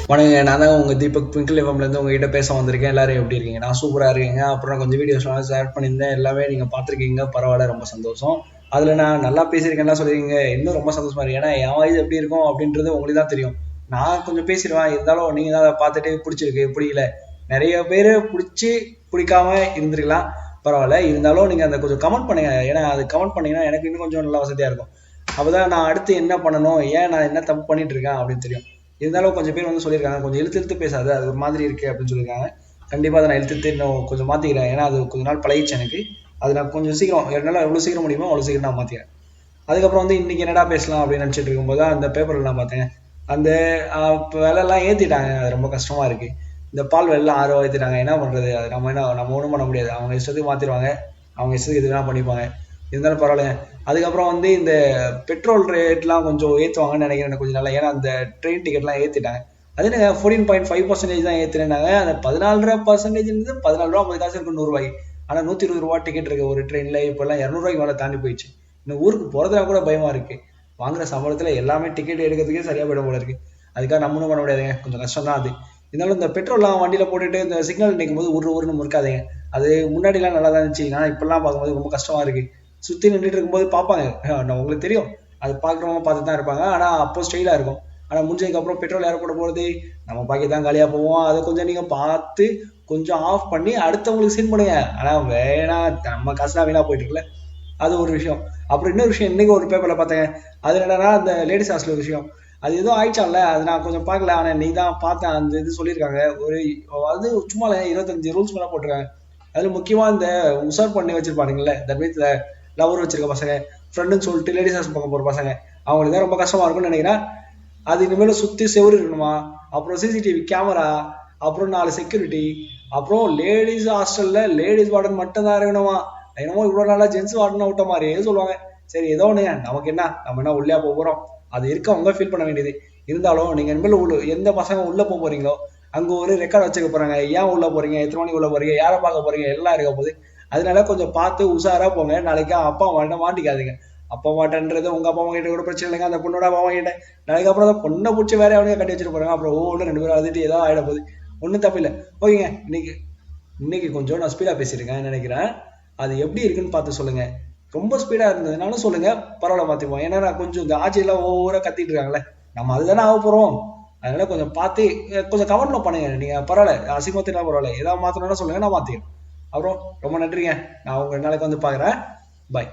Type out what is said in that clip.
வணக்கங்க. நான் தான் உங்க தீபக் ட்விங்கிள் எஃப்எம்லேருந்து உங்ககிட்ட பேச வந்திருக்கேன். எல்லாரும் எப்படி இருக்கீங்க? நான் சூப்பராக இருக்கேங்க. அப்புறம் கொஞ்சம் வீடியோஸ்லாம் ஷேர் பண்ணியிருந்தேன். எல்லாமே நீங்கள் பார்த்துருக்கீங்க. பரவாயில்ல, ரொம்ப சந்தோஷம். அதில் நான் நல்லா பேசியிருக்கேன்லாம் சொல்லியிருக்கீங்க. இன்னும் ரொம்ப சந்தோஷமா இருக்கு. ஏன்னா என் வயசு எப்படி இருக்கும் அப்படின்றது உங்களுக்கு தான் தெரியும். நான் கொஞ்சம் பேசிடுவேன். இருந்தாலும் நீங்கள் தான் அதை பார்த்துட்டு பிடிச்சிருக்கு பிடிக்கல. நிறைய பேர் பிடிச்சி பிடிக்காம இருந்திருக்கலாம். பரவாயில்ல, இருந்தாலும் நீங்கள் அந்த கொஞ்சம் கமெண்ட் பண்ணுங்க. ஏன்னா அது கமெண்ட் பண்ணீங்கன்னா எனக்கு இன்னும் கொஞ்சம் நல்லா வசதியாக இருக்கும். அப்போதான் நான் அடுத்து என்ன பண்ணணும், ஏன் நான் என்ன தப்பு பண்ணிட்டு இருக்கேன் அப்படின்னு தெரியும். இருந்தாலும் கொஞ்சம் பேர் வந்து சொல்லியிருக்காங்க, கொஞ்சம் இழுத்து பேசாது, அது ஒரு மாதிரி இருக்கு அப்படின்னு சொல்லியிருக்காங்க. கண்டிப்பா அதை நான் இழுத்து இன்னும் கொஞ்சம் மாத்திக்கிறேன். ஏன்னா அது கொஞ்ச நாள் பழகிச்சு எனக்கு. அது நான் கொஞ்சம் சீக்கிரம் என்னால் எவ்வளவு சீக்கிரம் முடியுமோ அவ்வளவு சீக்கிரம் நான் மாத்திக்கிறேன். அதுக்கப்புறம் வந்து இன்னைக்கு என்னடா பேசலாம் அப்படின்னு நினைச்சிட்டு இருக்கும்போது அந்த பேப்பர்ல நான் பார்த்தேன். அந்த விலைலாம் ஏத்திட்டாங்க. அது ரொம்ப கஷ்டமா இருக்கு. இந்த பால் விலைலாம் 6 ரூபா ஏத்திட்டாங்க. என்ன பண்றது? அது நம்ம ஒன்றும் பண்ண முடியாது. அவங்க இஷ்டத்துக்கு மாத்திடுவாங்க. அவங்க இஷ்டத்துக்கு எது வேணா பண்ணிப்பாங்க. இருந்தாலும் பரவாயில்ல. அதுக்கப்புறம் வந்து இந்த பெட்ரோல் ரேட்லாம் கொஞ்சம் ஏற்றுவாங்கன்னு நினைக்கிறேன் கொஞ்சம் நாளா. ஏன்னா அந்த ட்ரெயின் டிக்கெட்லாம் ஏற்றிட்டாங்க. அது என்ன 14.5% தான் ஏற்றுனாங்க. அந்த 14% 14 ரூபா 50 காசு இருக்கு 100 ரூபாய்க்கு. ஆனால் 120 ரூபா டிக்கெட் இருக்கு ஒரு ட்ரெயினில். இப்போல்லாம் 200 ரூபாய்க்கு மேலே தாண்டி போயிடுச்சு. இன்னும் ஊருக்கு போகிறதுல கூட பயமா இருக்கு. வாங்குற சம்பளத்தில் எல்லாமே டிக்கெட் எடுக்கிறதுக்கே சரியா போயிட போல இருக்கு. அதுக்காக நம்மளும் பண்ண முடியாதுங்க. கொஞ்சம் கஷ்டம் தான் அது. இருந்தாலும் இந்த பெட்ரோல்லாம் வண்டியில் போட்டுட்டு இந்த சிக்னல் நிற்கும் போது ஊருன்னு முறுக்காதீங்க. அது முன்னாடிலாம் நல்லா தான் இருந்துச்சு. ஆனால் இப்பெல்லாம் பார்க்கும்போது ரொம்ப கஷ்டமா இருக்கு. சுத்தி நின்றுட்டு இருக்கும்போது பார்ப்பாங்க. உங்களுக்கு தெரியும். அது பார்க்குறவங்க பார்த்து தான் இருப்பாங்க. ஆனா அப்போ ஸ்டைலா இருக்கும். ஆனா முடிஞ்சதுக்கு அப்புறம் பெட்ரோல் யார் போட போறது? நம்ம பாக்கெட் தான் காலியா போவோம். அதை கொஞ்சம் நீங்க பார்த்து கொஞ்சம் ஆஃப் பண்ணி அடுத்தவங்களுக்கு சென்ட் பண்ணுங்க. ஆனா வேணாம், நம்ம காசுலாம் வீணா போயிட்டு இருக்குல்ல. அது ஒரு விஷயம். அப்புறம் இன்னொரு விஷயம், இன்னைக்கு ஒரு பேப்பர்ல பார்த்தேன். அது என்னன்னா அந்த லேடிஸ் ஹாஸ்டல் விஷயம். அது ஏதோ ஆயிடுச்சான்ல, அது நான் கொஞ்சம் பார்க்கல. ஆனா நீ தான் பார்த்தேன். அந்த இது சொல்லியிருக்காங்க. ஒரு அது சும்மா 25 ரூல்ஸ் மேல போட்டிருக்காங்க. அதுல முக்கியமா இந்த உசார் பண்ணி வச்சிருப்பானுங்கல்ல, தட் மீன்ஸ் லவர் வச்சிருக்க பசங்க, ஃப்ரெண்டுன்னு சொல்லிட்டு லேடிஸ் ஹாஸ்டல் பக்கம் போற பசங்க, அவங்களுக்கு தான் ரொம்ப கஷ்டமா இருக்கும்னு நினைக்கிறேன். அது இனிமேல் சுத்தி செவரு இருக்கணுமா, அப்புறம் சிசிடிவி கேமரா, அப்புறம் 4 செக்யூரிட்டி, அப்புறம் லேடிஸ் ஹாஸ்டல்ல லேடிஸ் வார்டன் மட்டும் தான் இருக்கணுமா. என்னமோ இவ்வளவு நாளா ஜென்ஸ் வார்டன் விட்ட மாதிரியே சொல்லுவாங்க. சரி, ஏதோ ஒண்ணு, நமக்கு என்ன, நம்ம என்ன உள்ளே போறோம். அது இருக்கவங்க ஃபீல் பண்ண வேண்டியது. இருந்தாலும் நீங்க இனிமேல் எந்த பசங்க உள்ள போறீங்களோ அங்க ஒரு ரெக்கார்ட் வச்சுக்க போறாங்க. ஏன் உள்ள போறீங்க, எத்தனை மணிக்கு உள்ள போறீங்க, யாரை பார்க்க போறீங்க, எல்லாம் இருக்க போது. அதனால கொஞ்சம் பார்த்து உஷாரா போங்க. நாளைக்கு அப்பா அம்மா மாட்டிக்காதீங்க. அப்பா மாட்டேன்றது உங்க அப்பா அம்மா கிட்ட கூட பிரச்சனை இல்லைங்க. அந்த பொண்ணோட அப்பா அம்மா கிட்ட நாளைக்கு அப்புறம் அந்த பொண்ணை பிடிச்சி வேற எவனையும் கட்டி வச்சுட்டு போறாங்க. அப்புறம் ஒவ்வொன்று 2 பேரும் அழுதுட்டு ஏதோ ஆயிட போகுது. ஒன்றும் தப்பு இல்லை. ஓகேங்க. இன்னைக்கு இன்னைக்கு கொஞ்சம் நான் ஸ்பீடா பேசியிருக்கேன் நினைக்கிறேன். அது எப்படி இருக்குன்னு பார்த்து சொல்லுங்க. ரொம்ப ஸ்பீடா இருந்ததுனாலும் சொல்லுங்க, பரவாயில்ல மாத்திப்போம். ஏன்னா நான் கொஞ்சம் இந்த ஆட்சியெல்லாம் ஒவ்வொரு கத்திட்டு இருக்காங்களே, நம்ம அதுதானே ஆக போறோம். அதனால கொஞ்சம் பார்த்து கொஞ்சம் கமெண்ட்ல பண்ணுங்க. நீங்க பரவாயில்ல, அசிங்கத்தினா பரவாயில்ல, ஏதாவது மாத்தணும்னா சொல்லுங்க, நான் மாத்திக்கிறேன். அப்புறம் ரொம்ப நன்றிங்க. நான் உங்க நாளைக்கு வந்து பாக்குறேன். பாய்.